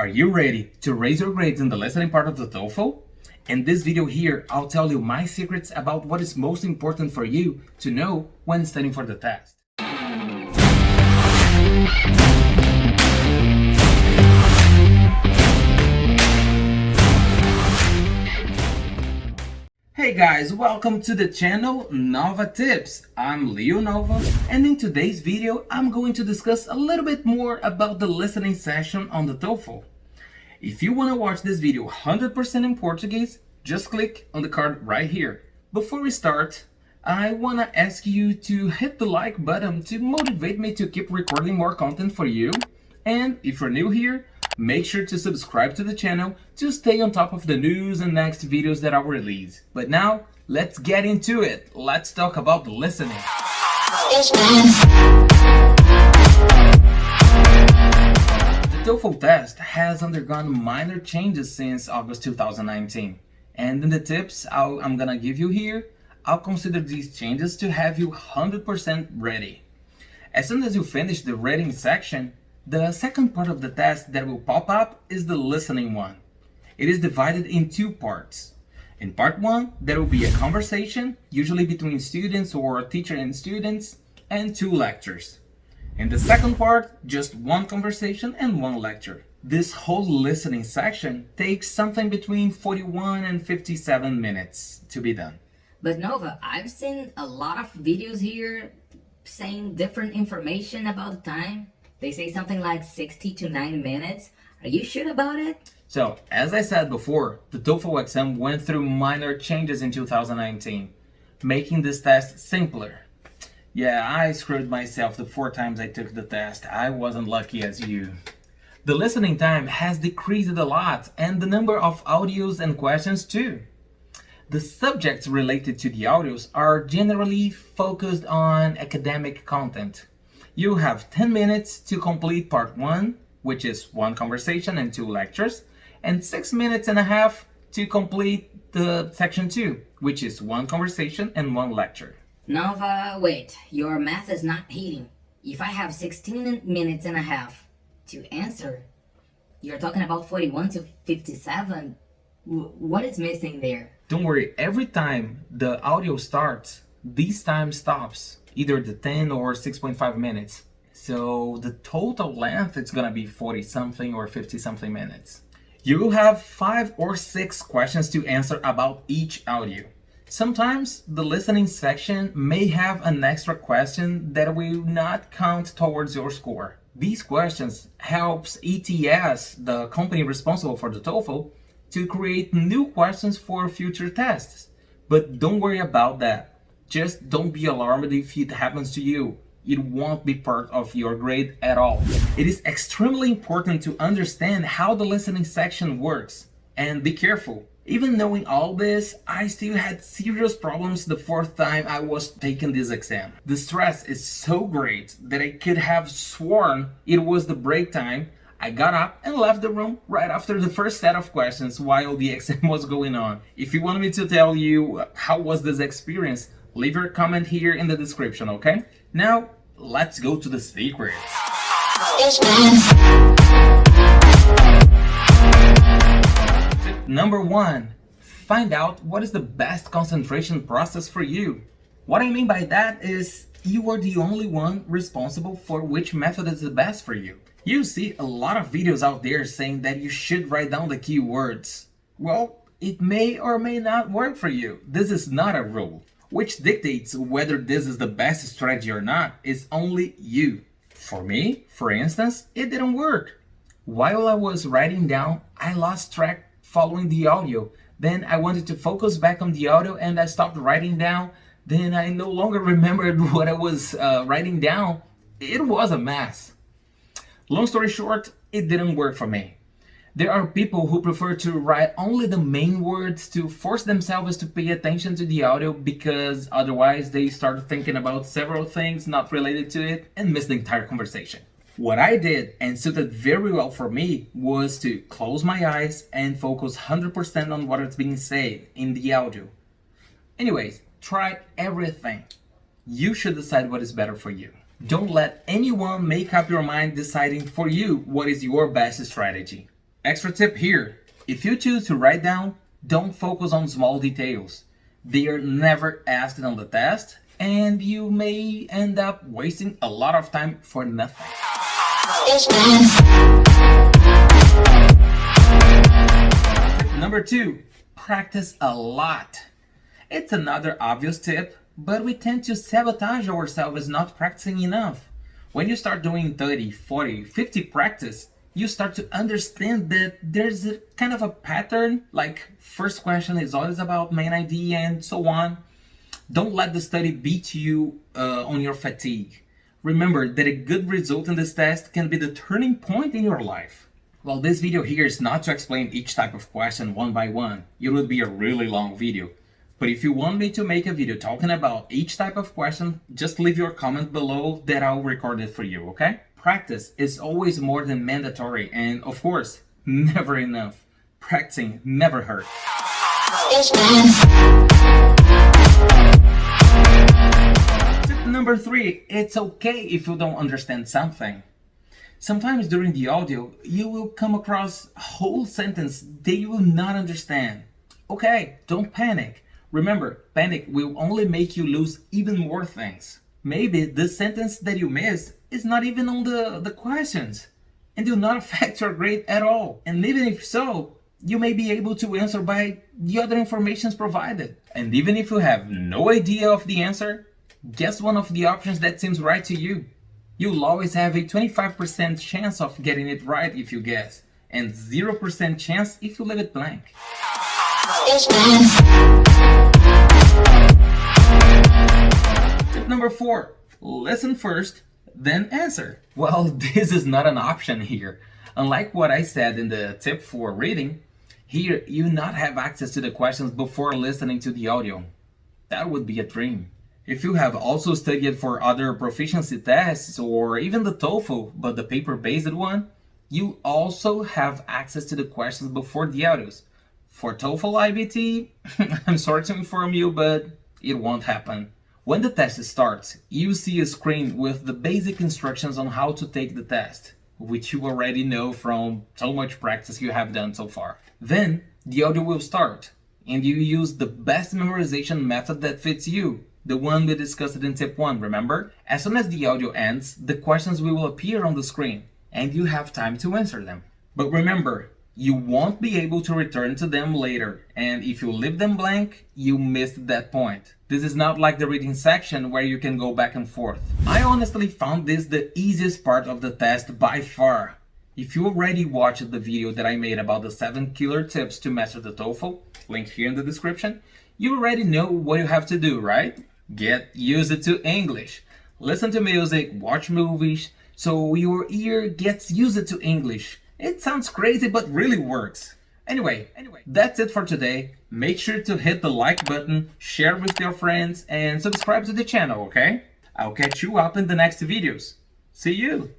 Are you ready to raise your grades in the listening part of the TOEFL? In this video here, I'll tell you my secrets about what is most important for you to know when studying for the test. Hey guys, welcome to the channel Nova Tips. I'm Leo Nova, and in today's video I'm going to discuss a little bit more about the listening session on the TOEFL. If you want to watch this video 100% in Portuguese, just click on the card right here. Before we start, I want to ask you to hit the like button to motivate me to keep recording more content for you. And if you're new here, make sure to subscribe to the channel to stay on top of the news and next videos that I'll release. But now, let's get into it. Let's talk about listening. The TOEFL test has undergone minor changes since August 2019. And in the tips I'm gonna give you here, I'll consider these changes to have you 100% ready. As soon as you finish the reading section, the second part of the test that will pop up is the listening one. It is divided in two parts. In part one, there will be a conversation, usually between students or teacher and students, and 2 lectures. In the second part, just 1 conversation and 1 lecture. This whole listening section takes something between 41 and 57 minutes to be done. But Nova, I've seen a lot of videos here saying different information about the time. They say something like 60 to 90 minutes. Are you sure about it? So, as I said before, the TOEFL exam went through minor changes in 2019, making this test simpler. Yeah, I screwed myself the 4 times I took the test. I wasn't lucky as you. The listening time has decreased a lot, and the number of audios and questions too. The subjects related to the audios are generally focused on academic content. You have 10 minutes to complete part 1, which is 1 conversation and 2 lectures, and 6 minutes and a half to complete the section 2, which is 1 conversation and 1 lecture. Nova, wait, your math is not hitting. If I have 16 minutes and a half to answer, you're talking about 41 to 57? What is missing there? Don't worry, every time the audio starts, this time stops. Either the 10 or 6.5 minutes. So the total length is gonna be 40 something or 50 something minutes. You will have 5 or 6 questions to answer about each audio. Sometimes the listening section may have an extra question that will not count towards your score. These questions helps ETS, the company responsible for the TOEFL, to create new questions for future tests. But don't worry about that. Just don't be alarmed if it happens to you. It won't be part of your grade at all. It is extremely important to understand how the listening section works. And be careful. Even knowing all this, I still had serious problems the 4th time I was taking this exam. The stress is so great that I could have sworn it was the break time. I got up and left the room right after the first set of questions while the exam was going on. If you want me to tell you how was this experience, leave your comment here in the description, okay? Now, let's go to the secrets. Tip number 1, find out what is the best concentration process for you. What I mean by that is you are the only one responsible for which method is the best for you. You see a lot of videos out there saying that you should write down the keywords. Well, it may or may not work for you. This is not a rule. Which dictates whether this is the best strategy or not is only you. For me, for instance, it didn't work. While I was writing down, I lost track following the audio. Then I wanted to focus back on the audio and I stopped writing down. Then I no longer remembered what I was writing down. It was a mess. Long story short, it didn't work for me. There are people who prefer to write only the main words to force themselves to pay attention to the audio because otherwise they start thinking about several things not related to it and miss the entire conversation. What I did and suited very well for me was to close my eyes and focus 100% on what is being said in the audio. Anyways, try everything. You should decide what is better for you. Don't let anyone make up your mind deciding for you what is your best strategy. Extra tip here. If you choose to write down, don't focus on small details. They are never asked on the test, and you may end up wasting a lot of time for nothing. Number 2, practice a lot. It's another obvious tip, but we tend to sabotage ourselves not practicing enough. When you start doing 30, 40, 50 practice, you start to understand that there's a kind of a pattern, like first question is always about main idea and so on. Don't let the study beat you on your fatigue. Remember that a good result in this test can be the turning point in your life. Well, this video here is not to explain each type of question one by one. It would be a really long video. But if you want me to make a video talking about each type of question, just leave your comment below that I'll record it for you, okay? Practice is always more than mandatory and, of course, never enough. Practicing never hurts. Tip number 3, it's okay if you don't understand something. Sometimes during the audio, you will come across a whole sentence that you will not understand. Okay, don't panic. Remember, panic will only make you lose even more things. Maybe the sentence that you missed is not even on the questions and will not affect your grade at all. And even if so, you may be able to answer by the other informations provided. And even if you have no idea of the answer, guess one of the options that seems right to you. You'll always have a 25% chance of getting it right if you guess, and 0% chance if you leave it blank. Tip number 4, listen first, then answer. Well, this is not an option here. Unlike what I said in the tip for reading, here you not have access to the questions before listening to the audio. That would be a dream. If you have also studied for other proficiency tests or even the Toefl, but the paper-based one, you also have access to the questions before the audios. For Toefl IBT, I'm sorry to inform you, but it won't happen. When the test starts, you see a screen with the basic instructions on how to take the test, which you already know from so much practice you have done so far. Then, the audio will start, and you use the best memorization method that fits you. The one we discussed in tip 1, remember? As soon as the audio ends, the questions will appear on the screen, and you have time to answer them. But remember, you won't be able to return to them later, and if you leave them blank, you missed that point. This is not like the reading section where you can go back and forth. I honestly found this the easiest part of the test by far. If you already watched the video that I made about the 7 killer tips to master the Toefl, link here in the description, you already know what you have to do, right? Get used to English. Listen to music, watch movies, so your ear gets used to English. It sounds crazy, but really works. Anyway, that's it for today. Make sure to hit the like button, share with your friends, and subscribe to the channel, okay? I'll catch you up in the next videos. See you!